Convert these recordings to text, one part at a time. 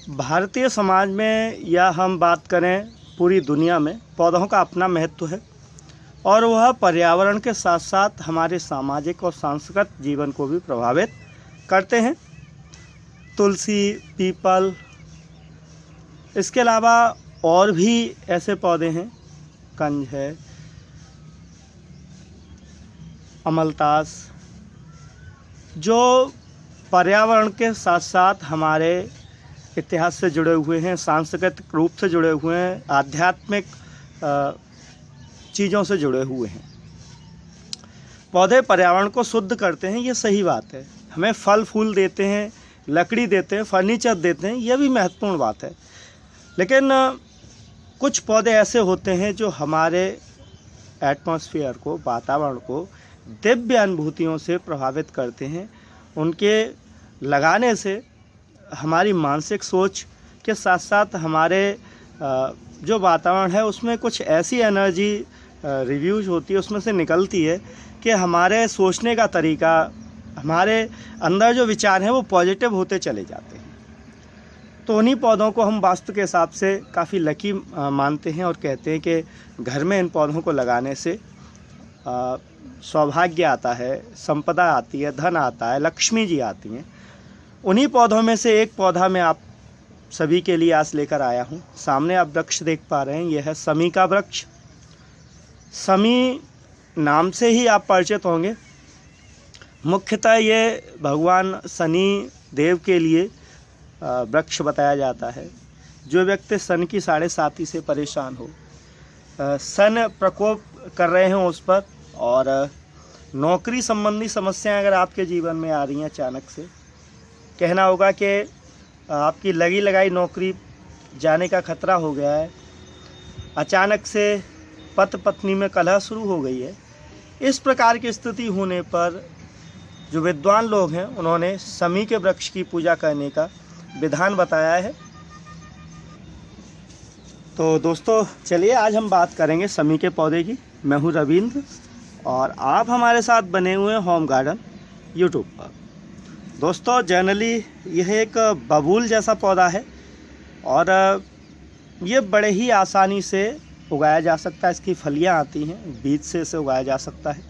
भारतीय समाज में या हम बात करें पूरी दुनिया में, पौधों का अपना महत्व है और वह पर्यावरण के साथ साथ हमारे सामाजिक और सांस्कृतिक जीवन को भी प्रभावित करते हैं। तुलसी, पीपल, इसके अलावा और भी ऐसे पौधे हैं, कंज है, अमलतास, जो पर्यावरण के साथ साथ हमारे इतिहास से जुड़े हुए हैं, सांस्कृतिक रूप से जुड़े हुए हैं, आध्यात्मिक चीज़ों से जुड़े हुए हैं। पौधे पर्यावरण को शुद्ध करते हैं, ये सही बात है। हमें फल फूल देते हैं, लकड़ी देते हैं, फर्नीचर देते हैं, ये भी महत्वपूर्ण बात है। लेकिन कुछ पौधे ऐसे होते हैं जो हमारे एटमॉस्फेयर को, वातावरण को दिव्य अनुभूतियों से प्रभावित करते हैं। उनके लगाने से हमारी मानसिक सोच के साथ साथ हमारे जो वातावरण है उसमें कुछ ऐसी एनर्जी रिव्यूज होती है, उसमें से निकलती है कि हमारे सोचने का तरीका, हमारे अंदर जो विचार हैं वो पॉजिटिव होते चले जाते हैं। तो उन्हीं पौधों को हम वास्तु के हिसाब से काफ़ी लकी मानते हैं और कहते हैं कि घर में इन पौधों को लगाने से सौभाग्य आता है, संपदा आती है, धन आता है, लक्ष्मी जी आती हैं। उन्हीं पौधों में से एक पौधा मैं आप सभी के लिए आज लेकर आया हूँ। सामने आप वृक्ष देख पा रहे हैं, यह है शमी का वृक्ष। शमी नाम से ही आप परिचित होंगे। मुख्यतः ये भगवान शनि देव के लिए वृक्ष बताया जाता है। जो व्यक्ति सन की 7.5 से परेशान हो, सन प्रकोप कर रहे हों उस पर, और नौकरी संबंधी समस्याएं अगर आपके जीवन में आ रही हैं, अचानक से कहना होगा कि आपकी लगी लगाई नौकरी जाने का खतरा हो गया है, अचानक से पति पत्नी में कलह शुरू हो गई है, इस प्रकार की स्थिति होने पर जो विद्वान लोग हैं उन्होंने शमी के वृक्ष की पूजा करने का विधान बताया है। तो दोस्तों चलिए आज हम बात करेंगे शमी के पौधे की। मैं हूँ रविंद्र और आप हमारे साथ बने हुए हैं होम गार्डन यूट्यूब पर। दोस्तों जनरली यह एक बबूल जैसा पौधा है और ये बड़े ही आसानी से उगाया जा सकता है। इसकी फलियां आती हैं, बीज से इसे उगाया जा सकता है।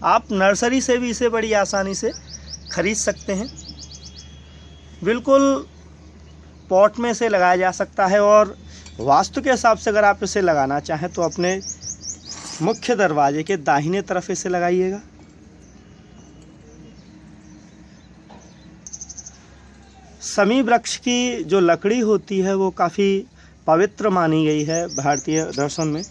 आप नर्सरी से भी इसे बड़ी आसानी से खरीद सकते हैं। बिल्कुल पॉट में इसे लगाया जा सकता है और वास्तु के हिसाब से अगर आप इसे लगाना चाहें तो अपने मुख्य दरवाजे के दाहिने तरफ इसे लगाइएगा। शमी वृक्ष की जो लकड़ी होती है वो काफ़ी पवित्र मानी गई है भारतीय दर्शन में।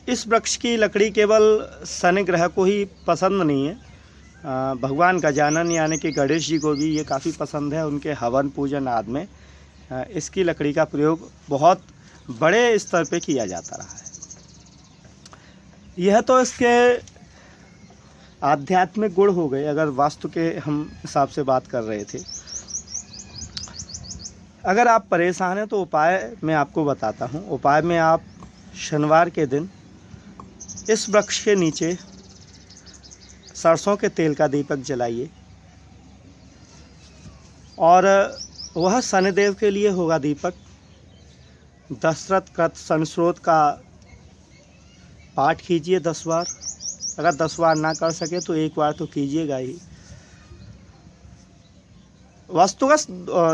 इस वृक्ष की लकड़ी केवल शनि ग्रह को ही पसंद नहीं है, भगवान गजानन यानी कि गणेश जी को भी ये काफ़ी पसंद है। उनके हवन पूजन आदि में इसकी लकड़ी का प्रयोग बहुत बड़े स्तर पे किया जाता रहा है। यह तो इसके आध्यात्मिक गुण हो गए, अगर वास्तु के हम हिसाब से बात कर रहे थे। अगर आप परेशान हैं तो उपाय मैं आपको बताता हूँ। उपाय में आप शनिवार के दिन इस वृक्ष के नीचे सरसों के तेल का दीपक जलाइए और वह शनिदेव के लिए होगा दीपक। दशरथ कृत शनिस्रोत का पाठ कीजिए 10 बार। अगर 10 बार ना कर सके तो 1 बार तो कीजिएगा ही। वस्तुगत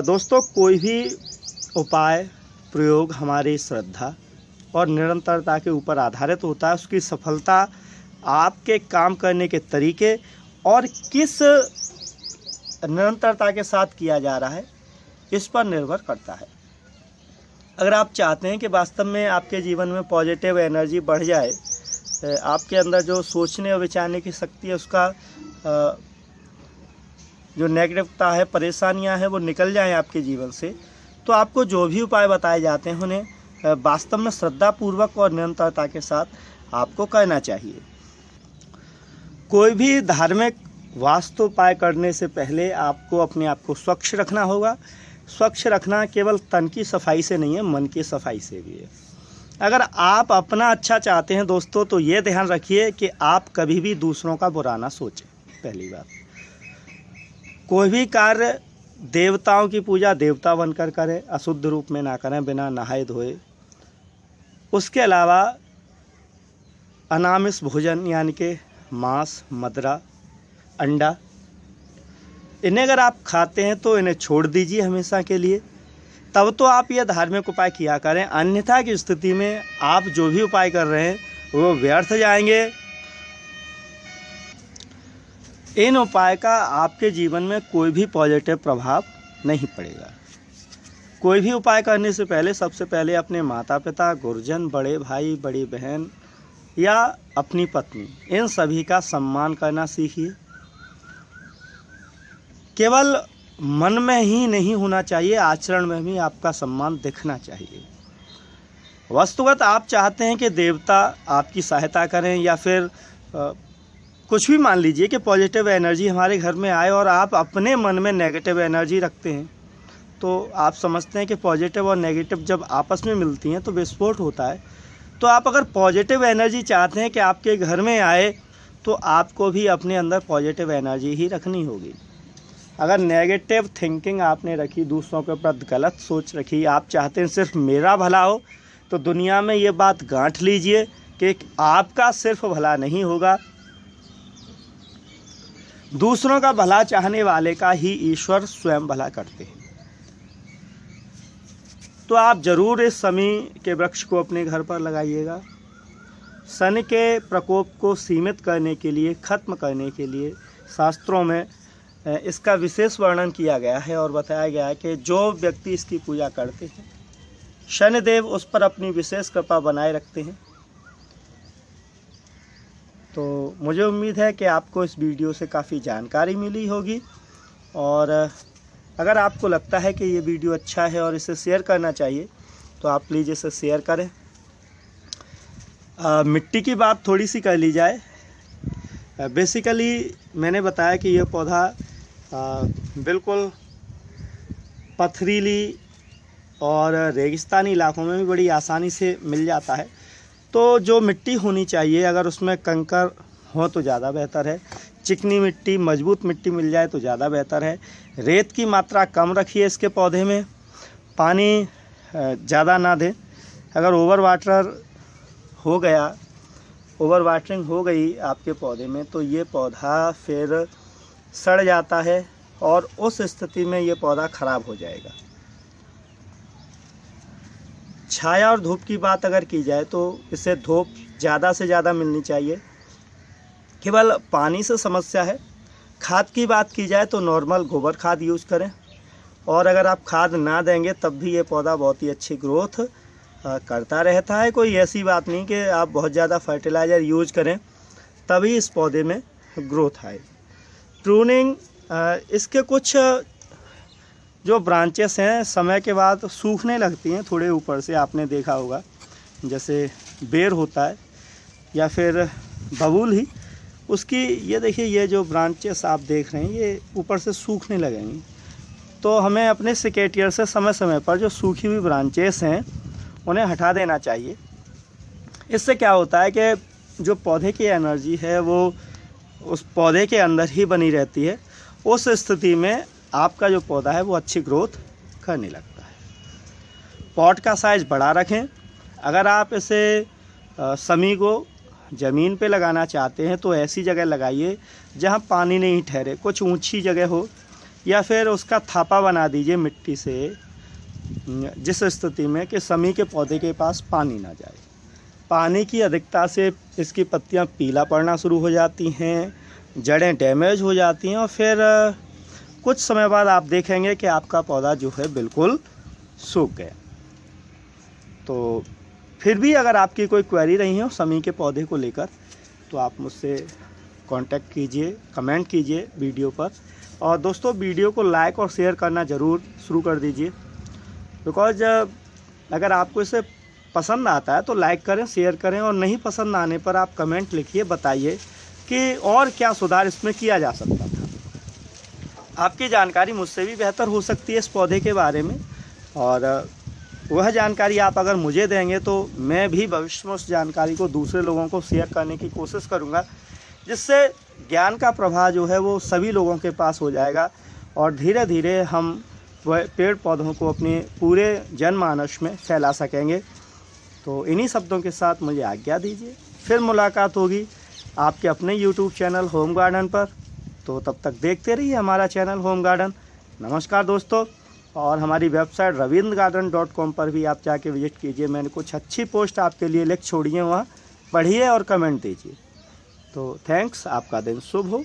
दोस्तों कोई भी उपाय प्रयोग हमारी श्रद्धा और निरंतरता के ऊपर आधारित होता है। उसकी सफलता आपके काम करने के तरीके और किस निरंतरता के साथ किया जा रहा है इस पर निर्भर करता है। अगर आप चाहते हैं कि वास्तव में आपके जीवन में पॉजिटिव एनर्जी बढ़ जाए, आपके अंदर जो सोचने और विचारने की शक्ति है उसका जो नेगेटिवता है, परेशानियां हैं, वो निकल जाएं आपके जीवन से, तो आपको जो भी उपाय बताए जाते हैं उन्हें वास्तव में श्रद्धापूर्वक और निरंतरता के साथ आपको करना चाहिए। कोई भी धार्मिक वास्तु उपाय करने से पहले आपको अपने आप को स्वच्छ रखना होगा। स्वच्छ रखना केवल तन की सफाई से नहीं है, मन की सफाई से भी है। अगर आप अपना अच्छा चाहते हैं दोस्तों तो ये ध्यान रखिए कि आप कभी भी दूसरों का बुरा ना सोचें। पहली बात, कोई भी कार्य देवताओं की पूजा देवता बनकर करें, अशुद्ध रूप में ना करें, बिना नहाए धोए। उसके अलावा अनामिष भोजन यानी कि मांस, मदिरा, अंडा, इन्हें अगर आप खाते हैं तो इन्हें छोड़ दीजिए हमेशा के लिए, तब तो आप ये धार्मिक उपाय किया करें। अन्यथा की स्थिति में आप जो भी उपाय कर रहे हैं वो व्यर्थ जाएंगे। इन उपाय का आपके जीवन में कोई भी पॉजिटिव प्रभाव नहीं पड़ेगा। कोई भी उपाय करने से पहले सबसे पहले अपने माता पिता, गुरुजन, बड़े भाई, बड़ी बहन या अपनी पत्नी, इन सभी का सम्मान करना सीखिए। केवल मन में ही नहीं होना चाहिए, आचरण में भी आपका सम्मान दिखना चाहिए। वस्तुगत आप चाहते हैं कि देवता आपकी सहायता करें या फिर कुछ भी मान लीजिए कि पॉजिटिव एनर्जी हमारे घर में आए और आप अपने मन में नेगेटिव एनर्जी रखते हैं, तो आप समझते हैं कि पॉजिटिव और नेगेटिव जब आपस में मिलती हैं तो विस्फोट होता है। तो आप अगर पॉजिटिव एनर्जी चाहते हैं कि आपके घर में आए तो आपको भी अपने अंदर पॉजिटिव एनर्जी ही रखनी होगी। अगर नेगेटिव थिंकिंग आपने रखी, दूसरों के प्रति गलत सोच रखी, आप चाहते हैं सिर्फ मेरा भला हो, तो दुनिया में ये बात गांठ लीजिए कि आपका सिर्फ भला नहीं होगा, दूसरों का भला चाहने वाले का ही ईश्वर स्वयं भला करते हैं। तो आप ज़रूर इस शमी के वृक्ष को अपने घर पर लगाइएगा। शनि के प्रकोप को सीमित करने के लिए, खत्म करने के लिए शास्त्रों में इसका विशेष वर्णन किया गया है और बताया गया है कि जो व्यक्ति इसकी पूजा करते हैं शनिदेव उस पर अपनी विशेष कृपा बनाए रखते हैं। तो मुझे उम्मीद है कि आपको इस वीडियो से काफ़ी जानकारी मिली होगी, और अगर आपको लगता है कि ये वीडियो अच्छा है और इसे शेयर करना चाहिए तो आप प्लीज़ इसे शेयर करें। मिट्टी की बात थोड़ी सी कर ली जाए। बेसिकली मैंने बताया कि ये पौधा बिल्कुल पथरीली और रेगिस्तानी इलाकों में भी बड़ी आसानी से मिल जाता है। तो जो मिट्टी होनी चाहिए, अगर उसमें कंकर हो तो ज़्यादा बेहतर है, चिकनी मिट्टी, मजबूत मिट्टी मिल जाए तो ज़्यादा बेहतर है। रेत की मात्रा कम रखिए इसके पौधे में, पानी ज़्यादा ना दें। अगर ओवर वाटरिंग हो गई आपके पौधे में तो ये पौधा फिर सड़ जाता है और उस स्थिति में ये पौधा ख़राब हो जाएगा। छाया और धूप की बात अगर की जाए तो इसे धूप ज़्यादा से ज़्यादा मिलनी चाहिए। केवल पानी से समस्या है। खाद की बात की जाए तो नॉर्मल गोबर खाद यूज़ करें, और अगर आप खाद ना देंगे तब भी ये पौधा बहुत ही अच्छी ग्रोथ करता रहता है। कोई ऐसी बात नहीं कि आप बहुत ज़्यादा फर्टिलाइज़र यूज करें तभी इस पौधे में ग्रोथ आए। प्रूनिंग, इसके कुछ जो ब्रांचेस हैं समय के बाद सूखने लगती हैं, थोड़े ऊपर से आपने देखा होगा, जैसे बेर होता है या फिर बबूल ही, उसकी ये देखिए, ये जो ब्रांचेस आप देख रहे हैं ये ऊपर से सूखने लगेंगी। तो हमें अपने सिकेटियर से समय समय पर जो सूखी हुई ब्रांचेस हैं उन्हें हटा देना चाहिए। इससे क्या होता है कि जो पौधे की एनर्जी है वो उस पौधे के अंदर ही बनी रहती है। उस स्थिति में आपका जो पौधा है वो अच्छी ग्रोथ करने लगता है। पॉट का साइज़ बड़ा रखें। अगर आप इसे शमी को ज़मीन पे लगाना चाहते हैं तो ऐसी जगह लगाइए जहाँ पानी नहीं ठहरे, कुछ ऊंची जगह हो, या फिर उसका थापा बना दीजिए मिट्टी से, जिस स्थिति में कि शमी के पौधे के पास पानी ना जाए। पानी की अधिकता से इसकी पत्तियां पीला पड़ना शुरू हो जाती हैं, जड़ें डैमेज हो जाती हैं, और फिर कुछ समय बाद आप देखेंगे कि आपका पौधा जो है बिल्कुल सूख गया। तो फिर भी अगर आपकी कोई क्वेरी रही हो शमी के पौधे को लेकर तो आप मुझसे कांटेक्ट कीजिए, कमेंट कीजिए वीडियो पर। और दोस्तों, वीडियो को लाइक और शेयर करना ज़रूर शुरू कर दीजिए, बिकॉज अगर आपको इसे पसंद आता है तो लाइक करें, शेयर करें, और नहीं पसंद आने पर आप कमेंट लिखिए, बताइए कि और क्या सुधार इसमें किया जा सकता था। आपकी जानकारी मुझसे भी बेहतर हो सकती है इस पौधे के बारे में, और वह जानकारी आप अगर मुझे देंगे तो मैं भी भविष्य में उस जानकारी को दूसरे लोगों को शेयर करने की कोशिश करूँगा, जिससे ज्ञान का प्रवाह जो है वो सभी लोगों के पास हो जाएगा और धीरे धीरे हम वह पेड़ पौधों को अपने पूरे जनमानस में फैला सकेंगे। तो इन्हीं शब्दों के साथ मुझे आज्ञा दीजिए, फिर मुलाकात होगी आपके अपने YouTube चैनल होम गार्डन पर। तो तब तक देखते रहिए हमारा चैनल होम गार्डन। नमस्कार दोस्तों, और हमारी वेबसाइट ravindgarden.com पर भी आप जाके विजिट कीजिए। मैंने कुछ अच्छी पोस्ट आपके लिए लिख छोड़ी है, वहाँ पढ़िए और कमेंट दीजिए। तो थैंक्स, आपका दिन शुभ हो।